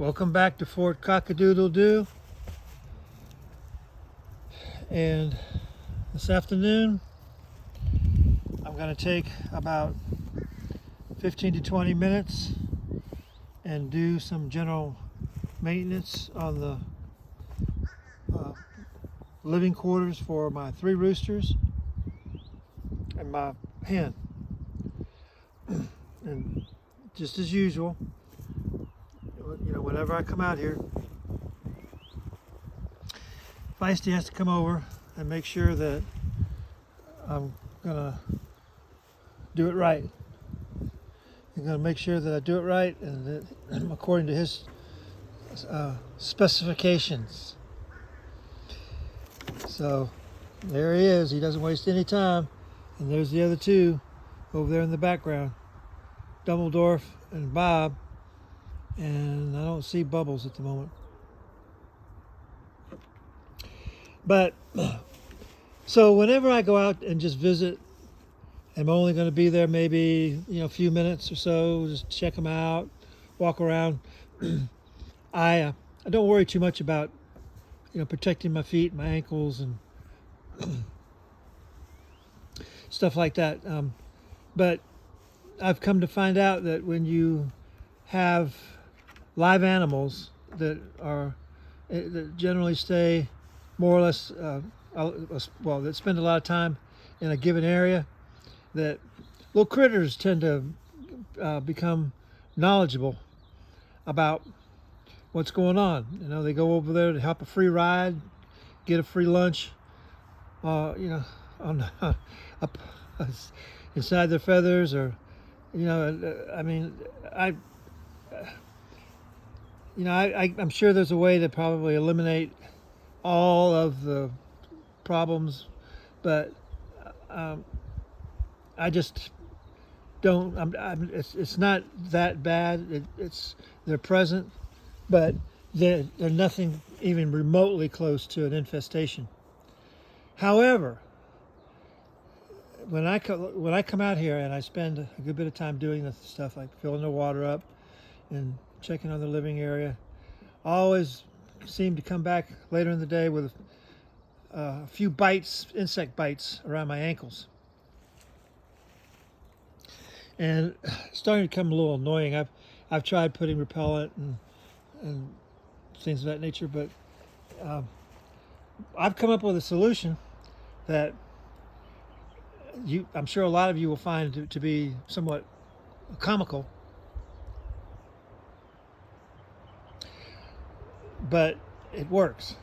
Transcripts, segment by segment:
Welcome back to Fort Cock-a-doodle-doo. And this afternoon, I'm going to take about 15 to 20 minutes and do some general maintenance on the living quarters for my 3 roosters and my hen. And just as usual, whenever I come out here, Feisty has to come over and make sure that I'm gonna do it right. I'm gonna make sure that I do it right and that according to his specifications. So there he is. He doesn't waste any time. And there's the other 2 over there in the background, Dumbledore and Bob. And I don't see Bubbles at the moment. But so whenever I go out and just visit, I'm only going to be there maybe a few minutes or so, just check them out, walk around. I don't worry too much about protecting my feet, my ankles, and stuff like that. But I've come to find out that when you have live animals that generally stay more or less, that spend a lot of time in a given area, that little critters tend to become knowledgeable about what's going on. They go over there to help a free ride, get a free lunch, on up inside their feathers, or I'm sure there's a way to probably eliminate all of the problems, but I just don't. It's not that bad. They're present, but they're nothing even remotely close to an infestation. However, when I come out here and I spend a good bit of time doing this stuff, like filling the water up and checking on the living area, I always seem to come back later in the day with a few bites, insect bites around my ankles. And it's starting to become a little annoying. I've tried putting repellent and things of that nature, but I've come up with a solution that I'm sure a lot of you will find to be somewhat comical. But it works,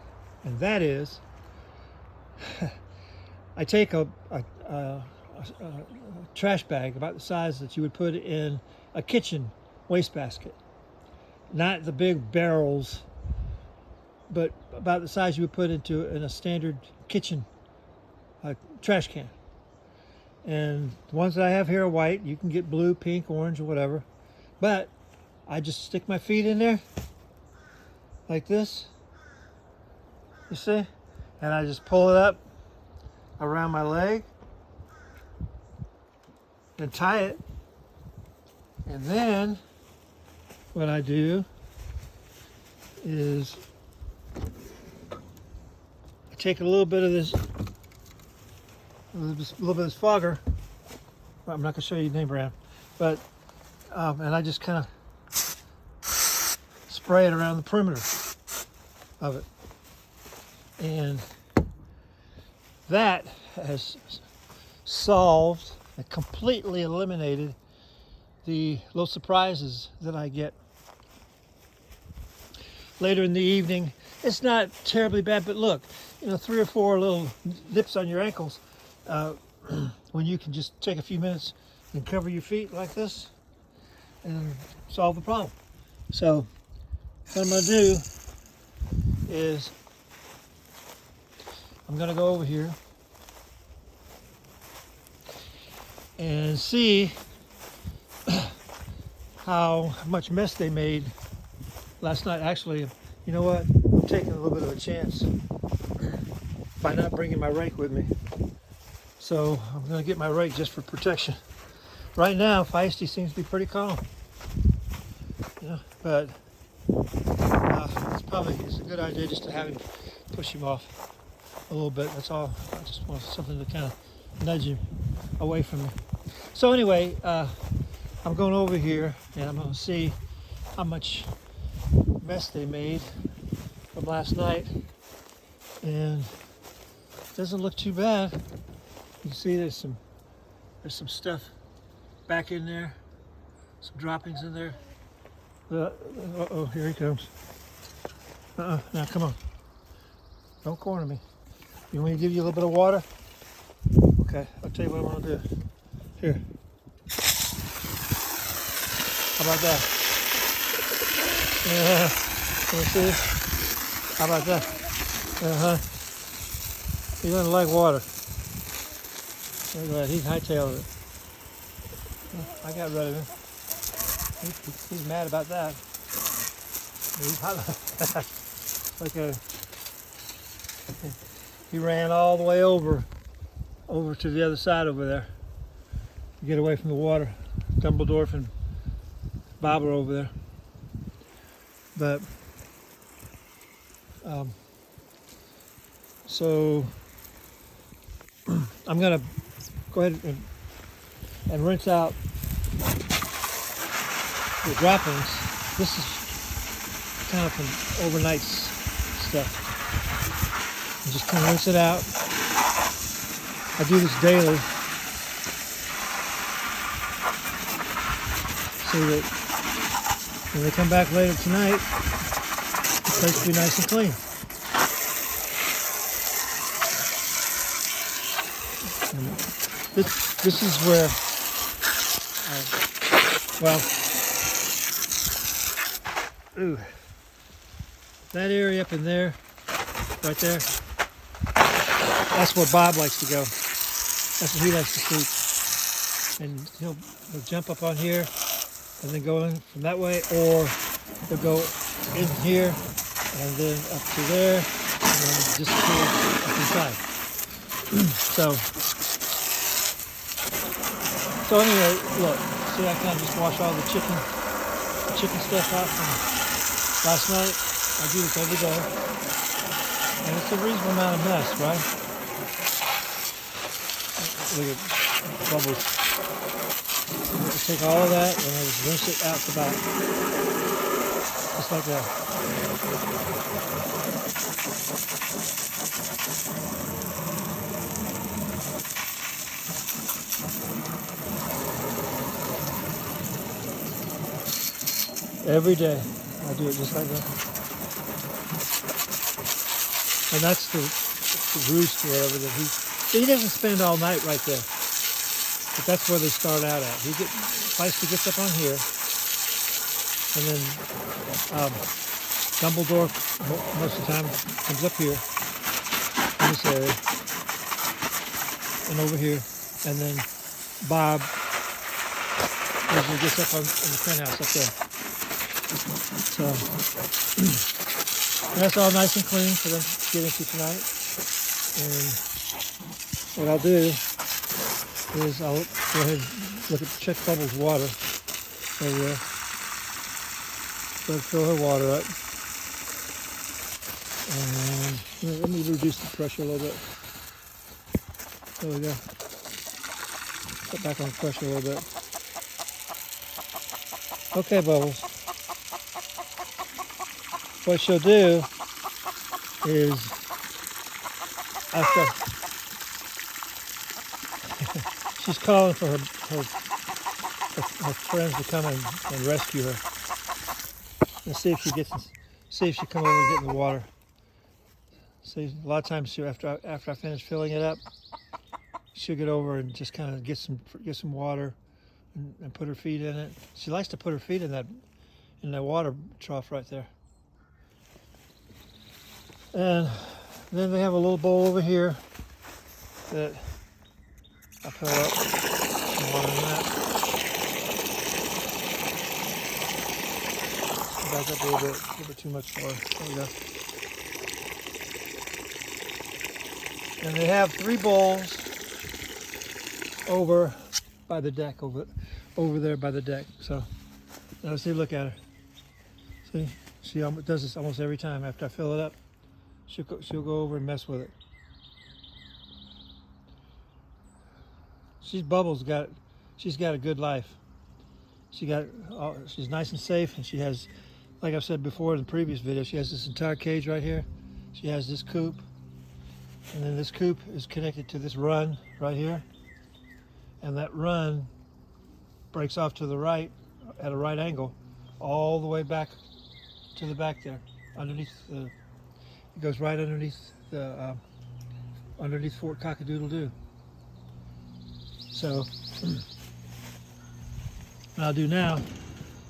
and that is, I take a trash bag about the size that you would put in a kitchen wastebasket, not the big barrels, but about the size you would put in a standard kitchen trash can. And the ones that I have here are white. You can get blue, pink, orange, or whatever. But I just stick my feet in there like this, you see, and I just pull it up around my leg and tie it. And then what I do is I take a little bit of this fogger. I'm not going to show you the name brand, but and I just kind of spray it around the perimeter of it, and that has solved and completely eliminated the little surprises that I get later in the evening. It's not terribly bad, but look, 3 or 4 little nips on your ankles, when you can just take a few minutes and cover your feet like this and solve the problem. So what I'm going to do is I'm going to go over here and see how much mess they made last night. Actually, you know what? I'm taking a little bit of a chance by not bringing my rake with me. So I'm going to get my rake just for protection. Right now, Feisty seems to be pretty calm. But It's a good idea just to have him push him off a little bit. That's all. I just want something to kind of nudge him away from me. So anyway, I'm going over here and I'm going to see how much mess they made from last night, and it doesn't look too bad. You can see there's some stuff back in there, some droppings in there. Uh-oh, here he comes. Now come on. Don't corner me. You want me to give you a little bit of water? Okay, I'll tell you what I want to do. Here. How about that? Can you see? How about that? He doesn't like water. Look at that, he's hightailed it. I got rid of him. He's mad about that. He's hot about that. Okay. He ran all the way over to the other side over there to get away from the water. Dumbledore and Bob are over there. But so I'm gonna go ahead and rinse out the droppings. This is kind of from overnight stuff. And just kind of rinse it out. I do this daily so that when they come back later tonight, the place will be nice and clean. And this is where, that area up in there, right there, that's where Bob likes to go. That's where he likes to sleep. And he'll jump up on here and then go in from that way, or he'll go in here and then up to there and then disappear up inside. So anyway, look, see, I kind of just wash all the chicken stuff out from last night. I do this every day, and it's a reasonable amount of mess, right? Look at bubbles. I take all of that and I just rinse it out the back, just like that. Every day I do it just like that. And that's the roost or whatever that he doesn't spend all night right there. But that's where they start out at. Feisty gets up on here, and then Dumbledore most of the time comes up here in this area and over here, and then Bob usually gets up in the penthouse up there. So that's all nice and clean for them to get into tonight. And what I'll do is I'll go ahead and look at check Bubbles' water over there. So fill her water up. And let me reduce the pressure a little bit. There we go. Put back on the pressure a little bit. Okay, Bubbles. What she'll do is after she's calling for her friends to come and rescue her. Let's see if she come over and get in the water. See, a lot of times after I finish filling it up, she'll get over and just kind of get some water and put her feet in it. She likes to put her feet in that water trough right there. And then they have a little bowl over here that I fill up some water in that. Back up a little bit too much water. There we go. And they have 3 bowls over by the deck, over there by the deck. So now see, look at her. See, She does this almost every time. After I fill it up, she'll go over and mess with it. She's got a good life. She's nice and safe, and she has, like I've said before in the previous video, she has this entire cage right here. She has this coop, and then this coop is connected to this run right here, and that run breaks off to the right at a right angle all the way back to the back there, underneath the, it goes right underneath the underneath Fort Cock-a-doodle-doo. So what I'll do now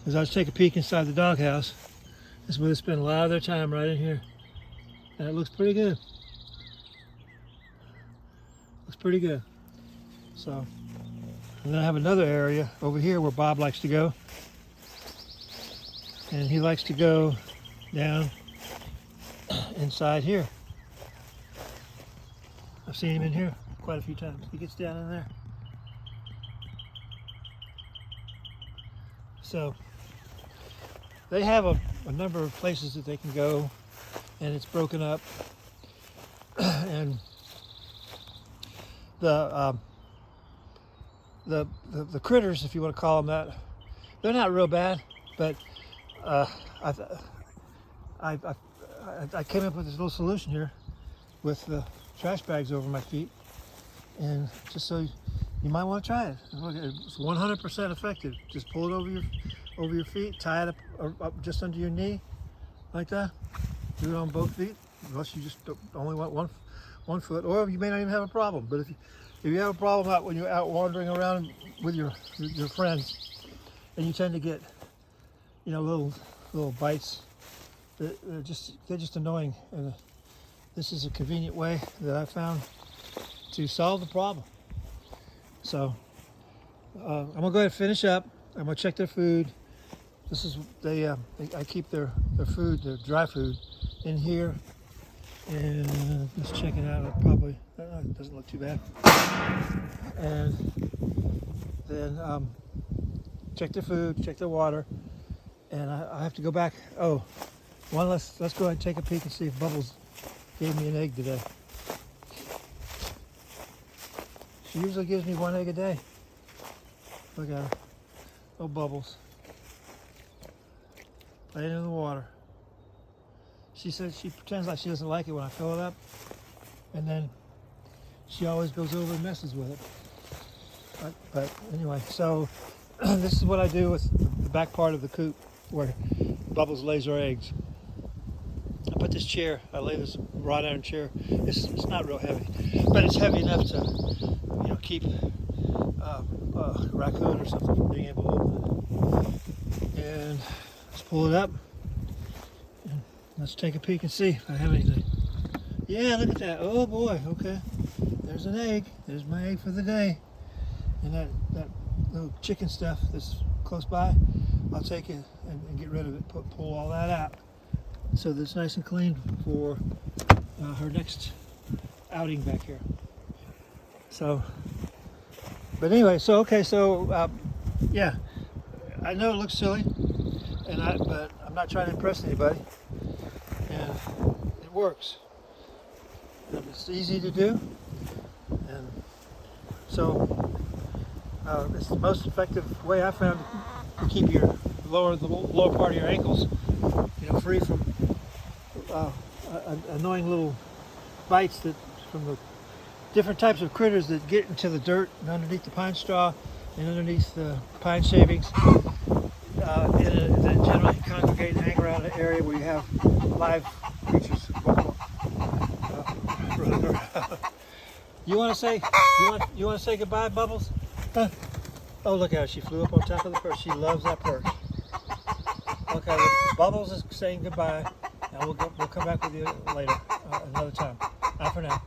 is I'll just take a peek inside the doghouse. This is where they spend a lot of their time, right in here, and it looks pretty good. Looks pretty good. So, and then I have another area over here where Bob likes to go, and he likes to go down inside here. I've seen him in here quite a few times. He gets down in there. So they have a number of places that they can go, and it's broken up. And the critters, if you want to call them that, they're not real bad, but I came up with this little solution here with the trash bags over my feet, and just so you might want to try it. It's 100% effective. Just pull it over your feet, tie it up just under your knee, like that. Do it on both feet, unless you just only want one foot, or you may not even have a problem. But if you have a problem out when you're out wandering around with your friends, and you tend to get, little bites, they're just annoying. And this is a convenient way that I found to solve the problem. So I'm gonna go ahead and finish up. I'm gonna check their food. This is I keep their food, their dry food, in here, and let's check it out. It doesn't look too bad. And then check their food, check their water, and I have to go back. Oh, let's go ahead and take a peek and see if Bubbles gave me an egg today. She usually gives me 1 egg a day. Look at her. Oh, Bubbles. Laying in the water. She says she pretends like she doesn't like it when I fill it up, and then she always goes over and messes with it. But anyway, so this is what I do with the back part of the coop where Bubbles lays her eggs. I put this chair, I lay this wrought iron chair. It's not real heavy, but it's heavy enough to keep a raccoon or something from being able to open it. And let's pull it up. And let's take a peek and see if I have anything. Yeah, look at that. Oh boy, okay. There's an egg. There's my egg for the day. And that little chicken stuff that's close by, I'll take it and get rid of it. Pull all that out so that it's nice and clean for her next outing back here. So, but anyway, yeah, I know it looks silly, but I'm not trying to impress anybody, and it works. And it's easy to do, and so it's the most effective way I found to keep the lower part of your ankles, free from annoying little bites from the different types of critters that get into the dirt and underneath the pine straw and underneath the pine shavings. That generally congregate and hang around an area where you have live creatures running around. You want to say goodbye, Bubbles? Huh? Oh, look at her. She flew up on top of the perch. She loves that perch. Okay, Bubbles is saying goodbye, and we'll come back with you later, another time. Bye for now.